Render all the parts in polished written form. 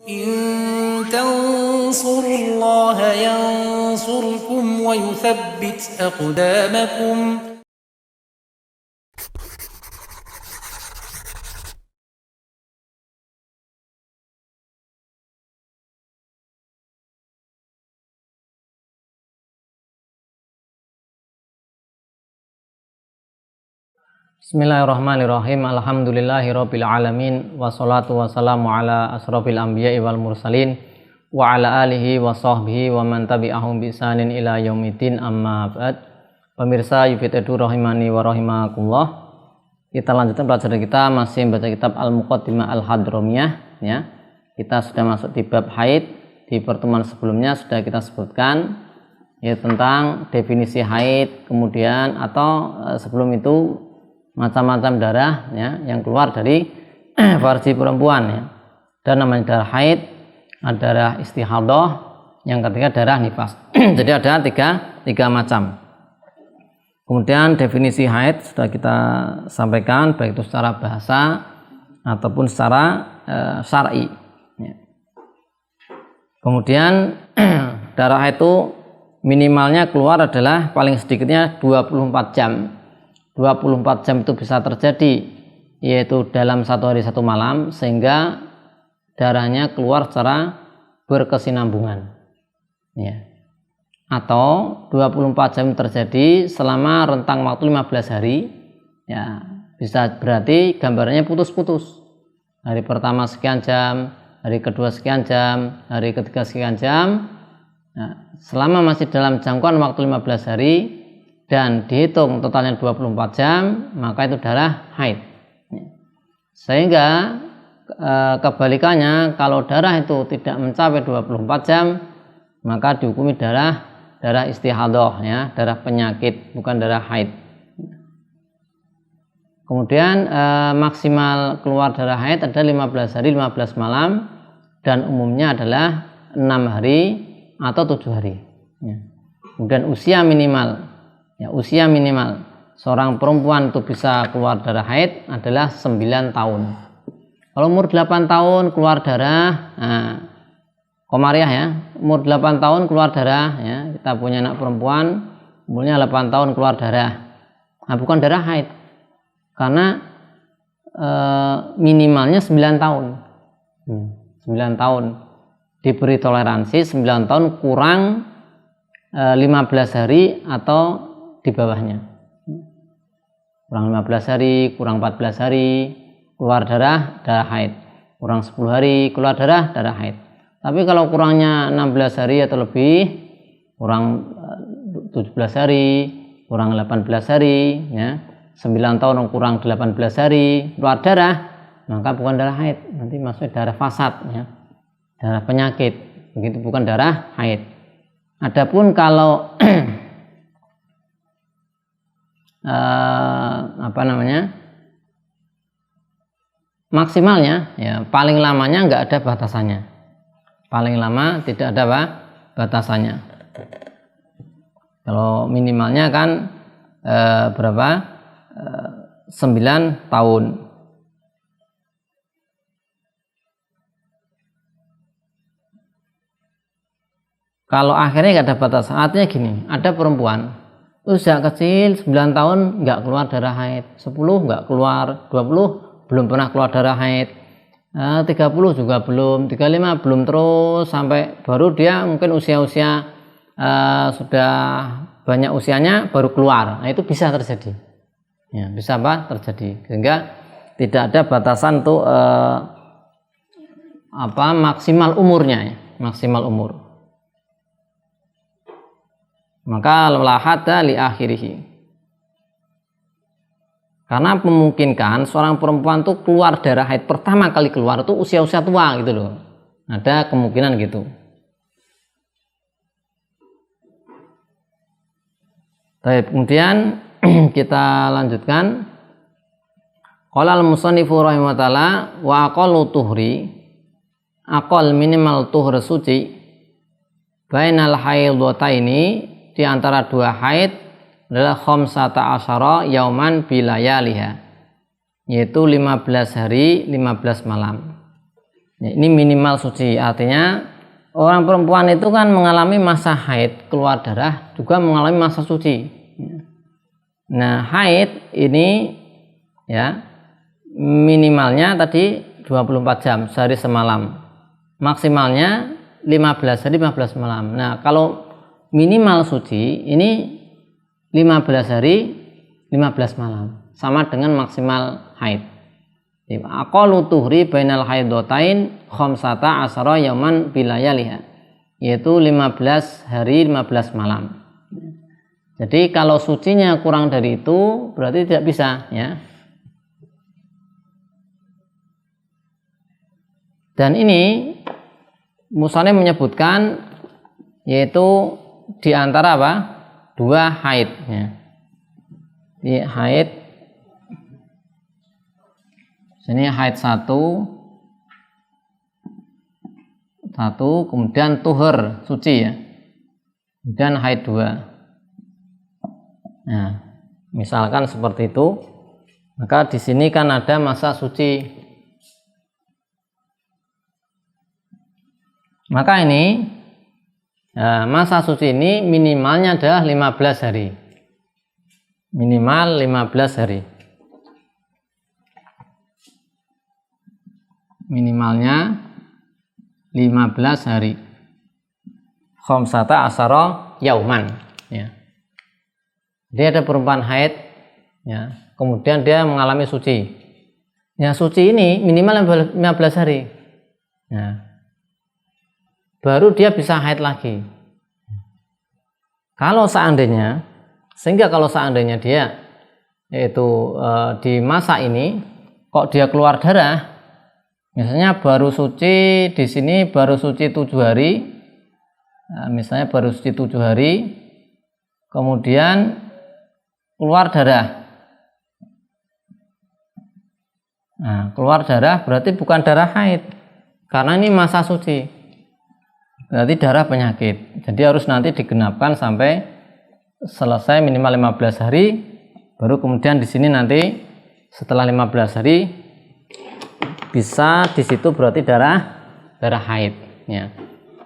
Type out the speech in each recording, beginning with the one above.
إن تنصروا الله ينصركم ويثبت أقدامكم. Bismillahirrahmanirrahim. Alhamdulillahirabbil alamin wassalatu wassalamu ala asrofil anbiya'i wal mursalin wa ala alihi wa sahbihi wa man tabi'ahum bi ihsanin ila yaumiddin, amma ba'd. Pemirsa Yufitedu rahimani wa rahimakumullah. Kita lanjutkan pelajaran kita masih membaca kitab Al-Muqaddimah Al-Hadramiyah ya. Kita sudah masuk di bab haid. Di pertemuan sebelumnya sudah kita sebutkan ya tentang definisi haid, kemudian atau sebelum itu macam-macam darah ya yang keluar dari farji perempuan ya. Dan namanya darah haid, ada darah istihadah, yang ketiga darah nifas. Jadi ada tiga macam. Kemudian definisi haid sudah kita sampaikan baik itu secara bahasa ataupun secara syar'i ya. Kemudian darah haid itu minimalnya keluar adalah paling sedikitnya 24 jam. 24 jam itu bisa terjadi yaitu dalam satu hari satu malam, sehingga darahnya keluar secara berkesinambungan ya. Atau 24 jam terjadi selama rentang waktu 15 hari ya, bisa berarti gambarannya putus-putus. Hari pertama sekian jam, hari kedua sekian jam, hari ketiga sekian jam. Nah, selama masih dalam jangkauan waktu 15 hari dan dihitung totalnya 24 jam, maka itu darah haid. Sehingga kebalikannya, kalau darah itu tidak mencapai 24 jam, maka dihukumi darah istihadah ya, darah penyakit, bukan darah haid. Kemudian maksimal keluar darah haid ada 15 hari 15 malam, dan umumnya adalah 6 hari atau 7 hari ya. Kemudian usia minimal seorang perempuan itu bisa keluar darah haid adalah 9 tahun. Kalau umur 8 tahun keluar darah, komariah ya, umur 8 tahun keluar darah ya, kita punya anak perempuan umurnya 8 tahun keluar darah, bukan darah haid, karena minimalnya 9 tahun. 9 tahun diberi toleransi, 9 tahun kurang 15 hari atau di bawahnya, kurang 15 hari, kurang 14 hari keluar darah haid, kurang 10 hari keluar darah haid. Tapi kalau kurangnya 16 hari atau lebih, kurang 17 hari, kurang 18 hari ya, 9 tahun kurang 18 hari keluar darah, maka bukan darah haid, nanti masuk darah fasad ya, darah penyakit, begitu, bukan darah haid. Adapun kalau maksimalnya ya, paling lamanya nggak ada batasannya, paling lama tidak ada batasannya. Kalau minimalnya kan berapa, 9 tahun. Kalau akhirnya nggak ada batasan, artinya gini, ada perempuan usia kecil 9 tahun nggak keluar darah haid, 10 nggak keluar, 20 belum pernah keluar darah haid, 30 juga belum, 35 belum, terus sampai baru dia mungkin usia-usia sudah banyak usianya baru keluar. Nah, itu bisa terjadi ya, bisa terjadi, sehingga tidak ada batasan tuh maksimal umurnya ya, maksimal umur. Maka lahada li akhirih, karena memungkinkan seorang perempuan tuh keluar darah haid pertama kali keluar itu usia-usia tua gitu loh, ada kemungkinan gitu. Baik, kemudian kita lanjutkan. Qala al-musannifu rahimahullah ta'ala wa aqallu tuhri, aqal minimal tuhr suci bainal haidataini, di antara dua haid adalah khamsata asyara yauman bilayaliha, yaitu 15 hari 15 malam. Ini minimal suci, artinya orang perempuan itu kan mengalami masa haid, keluar darah, juga mengalami masa suci. Nah, haid ini ya minimalnya tadi 24 jam sehari semalam, maksimalnya 15 hari 15 malam. Nah, kalau minimal suci ini 15 hari 15 malam, sama dengan maksimal haid. Aqallu tuhri bainal haidotain khamsata asyara yauman bilayaliha, yaitu 15 hari 15 malam. Jadi kalau sucinya kurang dari itu berarti tidak bisa, ya. Dan ini musannif menyebutkan yaitu di antara apa? Dua haid, ya. Di haid sini haid satu, kemudian tuhur suci, ya. Kemudian haid 2. Nah, misalkan seperti itu, maka di sini kan ada masa suci. Maka ini masa suci ini minimalnya adalah 15 hari. Minimal 15 hari. Minimalnya 15 hari. Khamsata asyara yauman, ya. Dia ada perempuan haid, ya. Kemudian dia mengalami suci. Ya, suci ini minimal 15 hari. Ya. Baru dia bisa haid lagi. Kalau seandainya dia yaitu di masa ini kok dia keluar darah, misalnya baru suci di sini baru suci 7 hari, misalnya baru suci 7 hari, kemudian keluar darah. Nah, keluar darah berarti bukan darah haid, karena ini masa suci, berarti darah penyakit. Jadi harus nanti digenapkan sampai selesai minimal 15 hari, baru kemudian di sini nanti setelah 15 hari bisa di situ berarti darah haid, ya.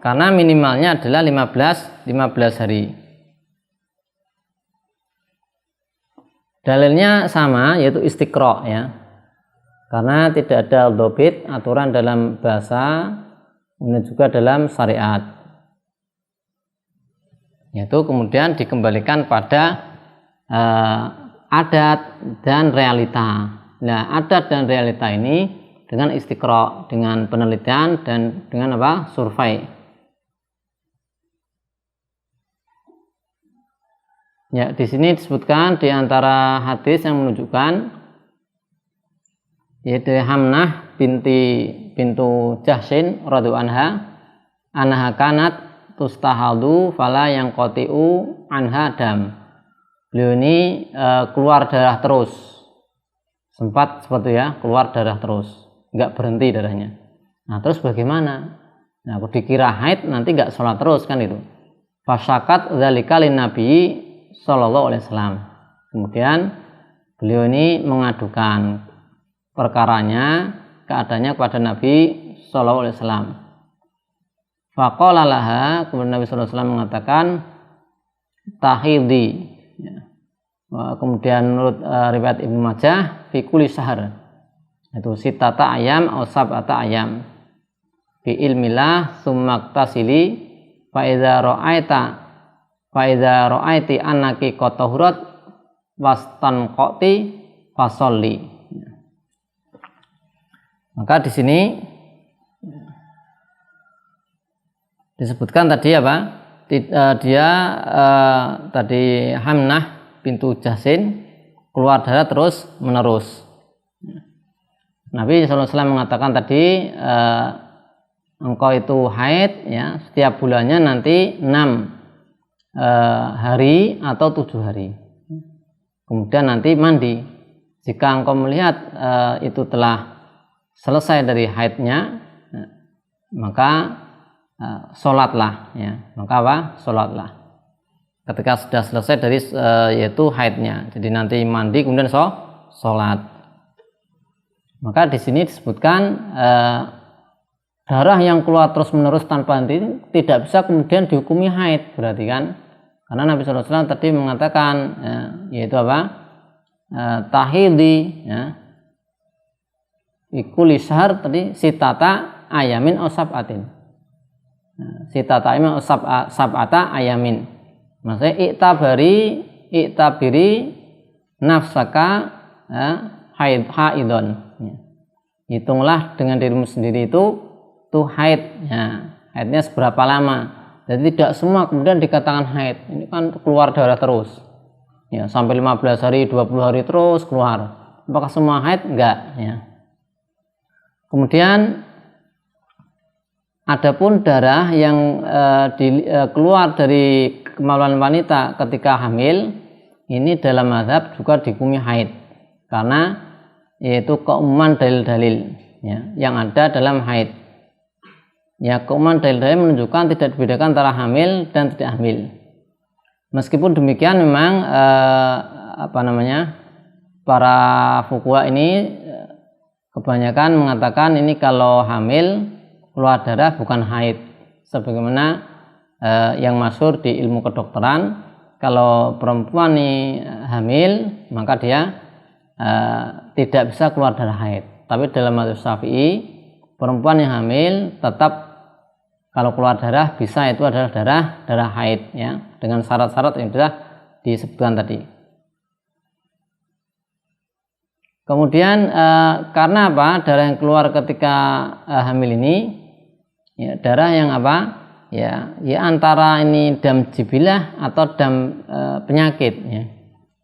Karena minimalnya adalah 15 hari. Dalilnya sama, yaitu istiqra, ya. Karena tidak ada dhobit aturan dalam bahasa dan juga dalam syariat. Yaitu kemudian dikembalikan pada adat dan realita. Nah, adat dan realita ini dengan istiqra, dengan penelitian dan dengan apa? Survei. Ya, di sini disebutkan di antara hadis yang menunjukkan yaitu Hamnah bintu Jahsin radhiyallahu anha kanat tustahadu fala yang qati'u anha dam. Beliau ini keluar darah terus. Sempat seperti ya, keluar darah terus, enggak berhenti darahnya. Nah, terus bagaimana? Nah, dikira haid nanti enggak sholat terus kan itu. Fasyakat dzalika lin Nabi sallallahu alaihi wasallam. Kemudian beliau ini mengadukan perkaranya, keadaannya kepada Nabi sallallahu alaihi wasallam. Faqala laha, kemudian Nabi sallallahu alaihi wasallam mengatakan tahidi. Ya. Kemudian menurut riwayat Ibnu Majah fi kulli syahr, itu sitata ayam atau sab'ata ayam bi ilmillah summa tasili fa idza ra'aiti annaki qatahurat wastanqati fasolli. Maka di sini disebutkan tadi apa? Dia tadi Hamnah bintu Jahsin keluar darah terus menerus. Nabi SAW mengatakan tadi engkau itu haid, ya, setiap bulannya nanti 6 hari atau 7 hari. Kemudian nanti mandi. Jika engkau melihat itu telah selesai dari haidnya, maka sholatlah, ya. Maka apa? Sholatlah. Ketika sudah selesai dari yaitu haidnya, jadi nanti mandi kemudian sholat. Maka di sini disebutkan darah yang keluar terus menerus tanpa henti tidak bisa kemudian dihukumi haid, berarti kan, karena Nabi SAW tadi mengatakan yaitu apa, tahidi ikuli syahar tadi sitata ayamin aw sab'atin, sitata ayamin aw sab'ata ayamin, maksudnya iktabiri nafsaka haidon, hitunglah dengan dirimu sendiri itu haid, haidnya seberapa lama. Jadi tidak semua kemudian dikatakan haid, ini kan keluar darah terus ya, sampai 15 hari 20 hari terus keluar, apakah semua haid? Enggak ya. Kemudian adapun darah yang keluar dari kemaluan wanita ketika hamil, ini dalam mazhab juga dihukumi haid, karena yaitu keumuman dalil-dalil ya, yang ada dalam haid. Ya, keumuman dalil-dalil menunjukkan tidak dibedakan antara hamil dan tidak hamil. Meskipun demikian memang para fuqaha ini kebanyakan mengatakan ini kalau hamil keluar darah bukan haid, sebagaimana yang masyhur di ilmu kedokteran, kalau perempuan ini hamil maka dia tidak bisa keluar darah haid. Tapi dalam mazhab Syafi'i, perempuan yang hamil tetap kalau keluar darah bisa itu adalah darah haid ya, dengan syarat-syarat yang sudah disebutkan tadi. Kemudian karena apa? Darah yang keluar ketika hamil ini ya, darah yang apa? Ya antara ini dam jibilah atau dam penyakit ya.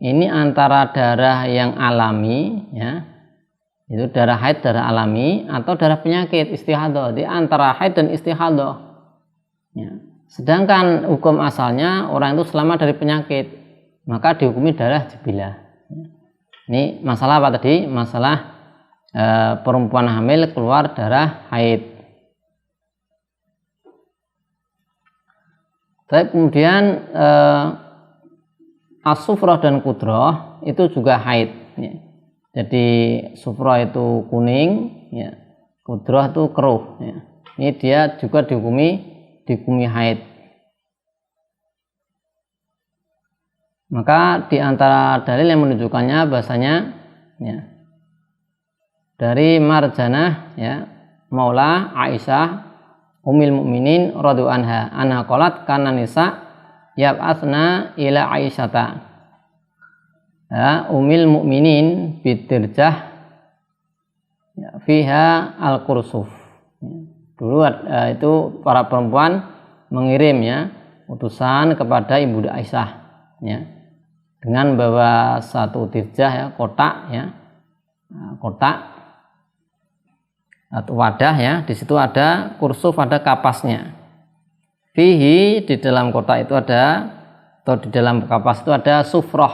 Ini antara darah yang alami ya, itu darah haid, darah alami, atau darah penyakit istihadah, di antara haid dan istihadah ya. Sedangkan hukum asalnya orang itu selamat dari penyakit, maka dihukumi darah jibilah ya. Ini masalah apa tadi? Masalah perempuan hamil keluar darah haid. Tapi kemudian as-sufrah dan kudrah itu juga haid ya. Jadi sufrah itu kuning ya, kudrah itu keruh ya. Ini dia juga dihukumi haid. Maka di antara dalil yang menunjukkannya bahasanya ya, dari Marjanah ya, Maula Aisyah Ummul Mukminin radhiyallahu anha qalat kana nisa yab'atsna ila Aisyata ya, Ummul Mukminin bidirjah ya, fiha al-kursuf ya. Dulu itu para perempuan mengirim ya utusan kepada Ibu Aisyah ya, dengan bawa satu dirjah ya, kotak ya, kotak atau wadah ya, di situ ada kursuf, ada kapasnya. Fihi, di dalam kotak itu ada, atau di dalam kapas itu ada sufroh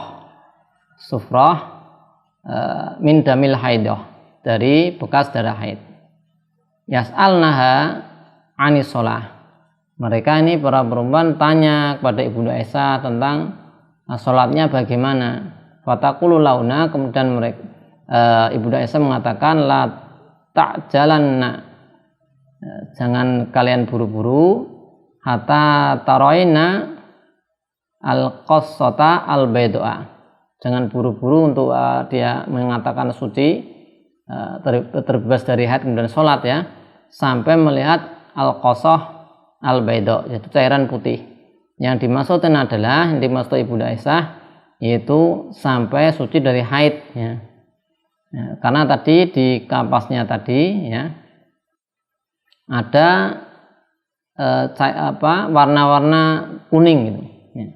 min damil haidah, dari bekas darah haid. Yas'alnaha anis sholah, mereka ini para perempuan tanya kepada Ibunda Aisyah tentang sholatnya bagaimana. Fataqulu launa, kemudian mereka Ibunda Aisyah mengatakan la ta'jalanna, jangan kalian buru-buru, hatta taroina al-qassata al-baydoa, jangan buru-buru untuk dia mengatakan suci, terbebas dari haid kemudian sholat ya, sampai melihat al-qassah al-baydo, yaitu cairan putih. Yang dimaksudkan adalah, yang dimaksud Ibunda Aisyah yaitu sampai suci dari haid ya. Ya, karena tadi di kapasnya tadi ya ada warna-warna kuning gitu ya.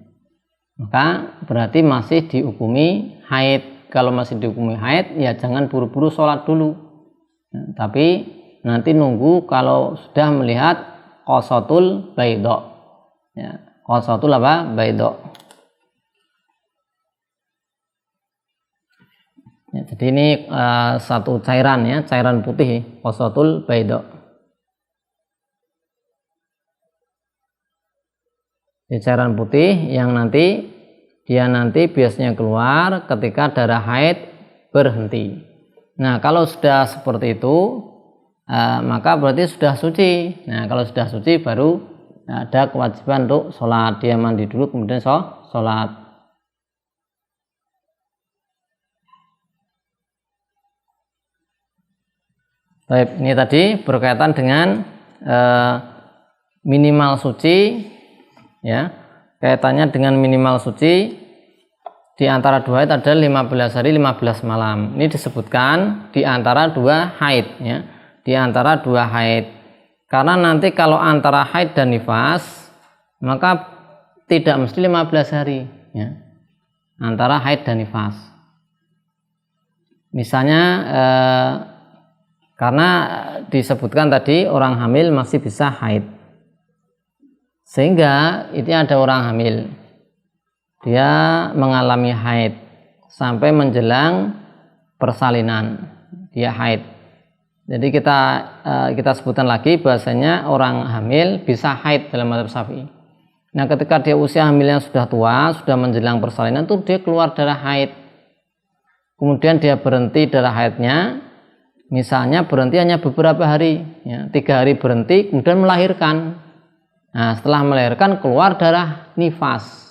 Maka berarti masih dihukumi haid. Kalau masih dihukumi haid ya jangan buru-buru sholat dulu ya, tapi nanti nunggu kalau sudah melihat qasatul baydo ya, qasatul apa? Baydo ya, jadi ini satu cairan ya, cairan putih, qasatul baydo. Ini cairan putih yang nanti biasanya keluar ketika darah haid berhenti. Nah, kalau sudah seperti itu, maka berarti sudah suci. Nah, kalau sudah suci baru ada kewajiban untuk sholat. Dia mandi dulu kemudian sholat. Baik, ini tadi berkaitan dengan minimal suci, ya. Kaitannya dengan minimal suci di antara dua haid adalah 15 hari 15 malam. Ini disebutkan di antara dua haid, ya. Di antara dua haid. Karena nanti kalau antara haid dan nifas, maka tidak mesti 15 hari, ya. Antara haid dan nifas. Misalnya karena disebutkan tadi orang hamil masih bisa haid, sehingga itu ada orang hamil, dia mengalami haid sampai menjelang persalinan, dia haid. Jadi kita sebutkan lagi bahasanya orang hamil bisa haid dalam mazhab Syafi'i. Nah, ketika dia usia hamilnya sudah tua, sudah menjelang persalinan, itu dia keluar darah haid, kemudian dia berhenti darah haidnya. Misalnya berhenti hanya beberapa hari, ya, 3 hari berhenti, kemudian melahirkan. Nah, setelah melahirkan keluar darah nifas.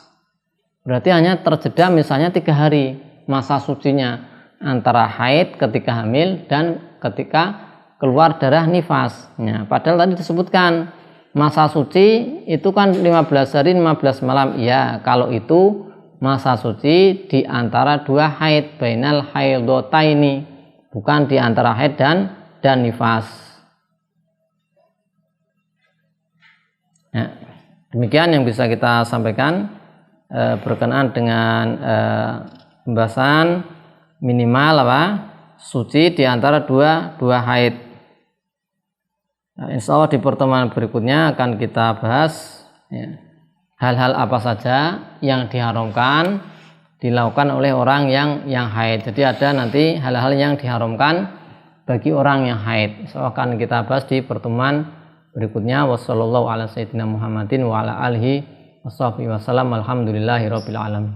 Berarti hanya terjeda misalnya 3 hari masa sucinya antara haid ketika hamil dan ketika keluar darah nifas. Ya, padahal tadi disebutkan masa suci itu kan 15 hari 15 malam. Ya, kalau itu masa suci di antara dua haid, bainal haidotaini, bukan di antara haid dan nifas. Ya, demikian yang bisa kita sampaikan berkenaan dengan pembahasan minimal suci di antara dua haid. Nah, insya Allah di pertemuan berikutnya akan kita bahas, ya, hal-hal apa saja yang diharamkan dilakukan oleh orang yang haid. Jadi ada nanti hal-hal yang diharamkan bagi orang yang haid. So, akan kita bahas di pertemuan berikutnya. Wassallallahu ala sayyidina Muhammadin wa ala alihi washabbihi wasallam. Alhamdulillahirabbil alamin.